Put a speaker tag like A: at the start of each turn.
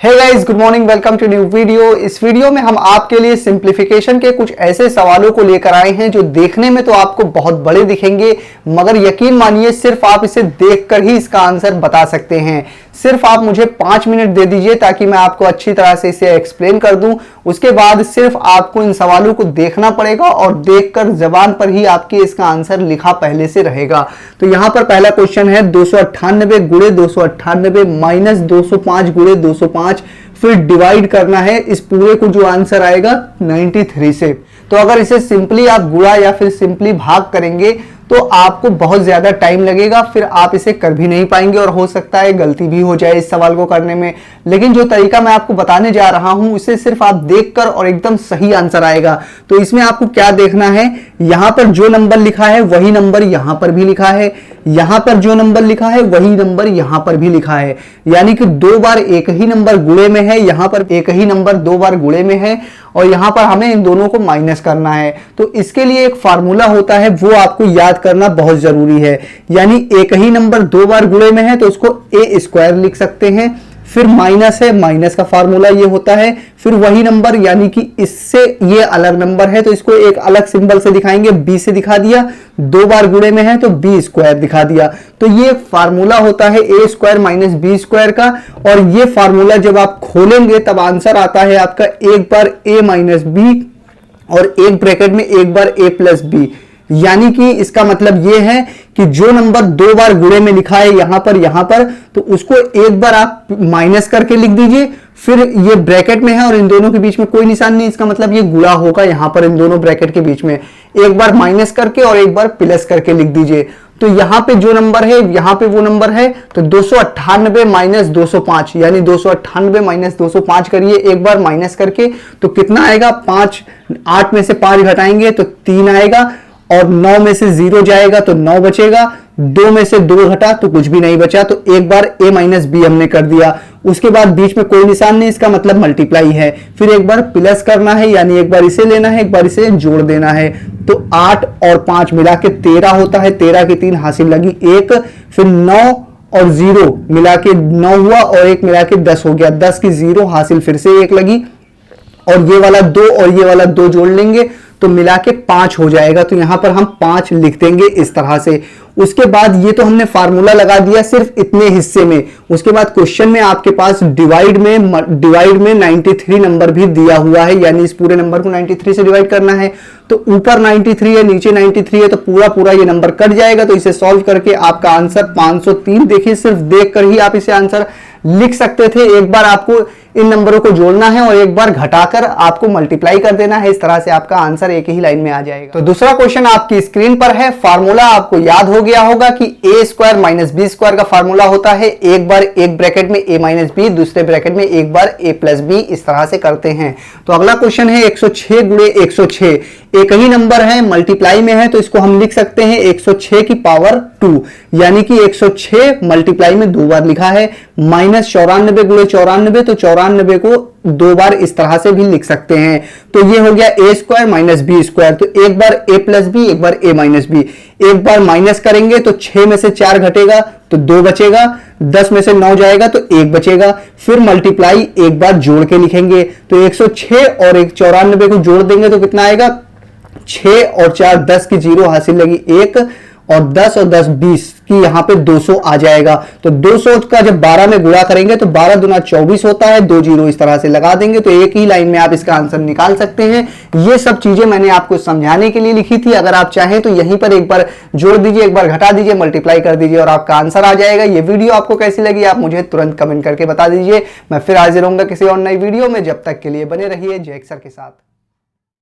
A: Hey guys, good morning, welcome to new video. इस video में हम आपके लिए सिंप्लीफिकेशन के कुछ ऐसे सवालों को लेकर आए हैं जो देखने में तो आपको बहुत बड़े दिखेंगे, मगर यकीन मानिए सिर्फ आप इसे देखकर ही इसका आंसर बता सकते हैं। सिर्फ आप मुझे 5 मिनट दे दीजिए ताकि मैं आपको अच्छी तरह से इसे एक्सप्लेन कर दूं। उसके बाद सिर्फ आपको इन सवालों को देखना पड़ेगा और देखकर जबान पर ही आपके इसका आंसर लिखा पहले से रहेगा। तो यहां पर पहला क्वेश्चन है 298 गुणे 298 माइनस 205 गुणे 205, फिर डिवाइड करना है इस पूरे को, जो आंसर आएगा 93 से। तो अगर इसे सिंपली आप गुणा या फिर सिंपली भाग करेंगे तो आपको बहुत ज्यादा टाइम लगेगा, फिर आप इसे कर भी नहीं पाएंगे और हो सकता है गलती भी हो जाए इस सवाल को करने में। लेकिन जो तरीका मैं आपको बताने जा रहा हूं उसे सिर्फ आप देखकर और एकदम सही आंसर आएगा। तो इसमें आपको क्या देखना है, यहां पर जो नंबर लिखा है वही नंबर यहां पर भी लिखा है, यहां पर जो नंबर लिखा है वही नंबर यहां पर भी लिखा है, यानी कि 2 बार एक ही नंबर गुणे में है, यहां पर एक ही नंबर 2 बार गुणे में है और यहां पर हमें इन दोनों को माइनस करना है। तो इसके लिए एक फार्मूला होता है, वो आपको याद करना बहुत जरूरी है। यानी एक ही नंबर 2 बार गुणे में है तो उसको ए स्क्वायर लिख सकते हैं, फिर माइनस है, माइनस का फार्मूला ये होता है, फिर वही नंबर यानी कि इससे ये अलग नंबर है तो इसको एक अलग सिंबल से दिखाएंगे, बी से दिखा दिया, 2 बार गुणे में है तो बी स्क्वायर दिखा दिया। तो ये फार्मूला होता है ए स्क्वायर माइनस बी स्क्वायर का, और ये फार्मूला जब आप खोलेंगे तब आंसर आता है आपका एक बार ए माइनस बी और एक ब्रैकेट में एक बार ए प्लस बी। यानी कि इसका मतलब यह है कि जो नंबर 2 बार गुणे में लिखा है यहां पर तो उसको एक बार आप माइनस करके लिख दीजिए, फिर ये ब्रैकेट में है और इन दोनों के बीच में कोई निशान नहीं, इसका मतलब ये गुणा होगा यहां पर इन दोनों ब्रैकेट के बीच में, एक बार माइनस करके और एक बार प्लस करके लिख दीजिए। तो यहां पे जो नंबर है यहां पे वो नंबर है, तो 298 माइनस 205 यानी 298 माइनस 205 करिए एक बार माइनस करके, तो कितना आएगा 5, 8 में से 5 घटाएंगे तो 3 आएगा, और 9 में से 0 जाएगा तो 9 बचेगा, 2 में से 2 घटा तो कुछ भी नहीं बचा, तो एक बार a माइनस बी हमने कर दिया। उसके बाद बीच में कोई निशान नहीं, इसका मतलब मल्टीप्लाई है, फिर एक बार प्लस करना है, यानी एक बार इसे लेना है एक बार इसे जोड़ देना है। तो 8 और 5 मिला के 13 होता है, 13 की 3 हासिल लगी 1, फिर 9 और 0 मिला के 9 हुआ और 1 मिला के 10 हो गया, 10 की 0 हासिल फिर से 1 लगी, और ये वाला 2 और ये वाला 2 जोड़ लेंगे तो मिला के 5 हो जाएगा। तो यहां पर हम 5 लिख देंगे इस तरह से। उसके बाद ये तो हमने फार्मूला लगा दिया सिर्फ इतने हिस्से में। उसके बाद क्वेश्चन में आपके पास डिवाइड में 93 नंबर भी दिया हुआ है, यानी इस पूरे नंबर को 93 से डिवाइड करना है। तो ऊपर 93 है नीचे 93 है तो पूरा ये नंबर कट जाएगा। तो इसे सॉल्व करके आपका आंसर 503, देखिए सिर्फ देखकर ही आप इसे आंसर लिख सकते थे। एक बार आपको इन नंबरों को जोड़ना है और एक बार घटाकर आपको मल्टीप्लाई कर देना है, इस तरह से आपका आंसर एक ही लाइन में आ जाएगा। तो दूसरा क्वेश्चन आपकी स्क्रीन पर है। फार्मूला आपको याद हो गया होगा कि ए स्क्वायर माइनस बी स्क्वायर का फार्मूला होता है, एक बार एक ब्रैकेट में ए माइनस बी, दूसरे ब्रैकेट में एक बार ए प्लस बी, इस तरह से करते हैं। तो अगला क्वेश्चन है 106 गुणे 106, एक ही नंबर है मल्टीप्लाई में है तो इसको हम लिख सकते हैं 106 की पावर 2, यानी कि 106 मल्टीप्लाई में 2 बार लिखा है, माइनस 94 गुणे 94, तो 94 को 2 बार इस तरह से भी लिख सकते हैं। तो ये हो गया ए स्क्वायर माइनस बी स्क्वायर, तो एक बार ए प्लस बी एक बार ए माइनस बी, एक बार माइनस करेंगे तो 6 में से 4 घटेगा तो 2 बचेगा, 10 में से 9 जाएगा तो 1 बचेगा, फिर मल्टीप्लाई एक बार जोड़ के लिखेंगे। तो 106 और 94 को जोड़ देंगे तो कितना आएगा 6 और 4 10 की 0 हासिल लगी 1, और 10 और 10 20 की यहां पे 200 आ जाएगा। तो 200 का जब 12 में गुणा करेंगे तो 12 दूना 24 होता है, 2 0 इस तरह से लगा देंगे तो एक ही लाइन में आप इसका आंसर निकाल सकते हैं। ये सब चीजें मैंने आपको समझाने के लिए लिखी थी, अगर आप चाहें तो यहीं पर एक बार जोड़ दीजिए एक बार घटा दीजिए मल्टीप्लाई कर दीजिए और आपका आंसर आ जाएगा। ये वीडियो आपको कैसी लगी आप मुझे तुरंत कमेंट करके बता दीजिए। मैं फिर हाजिर होऊंगा किसी और नई वीडियो में, जब तक के लिए बने रहिए जय सर के साथ।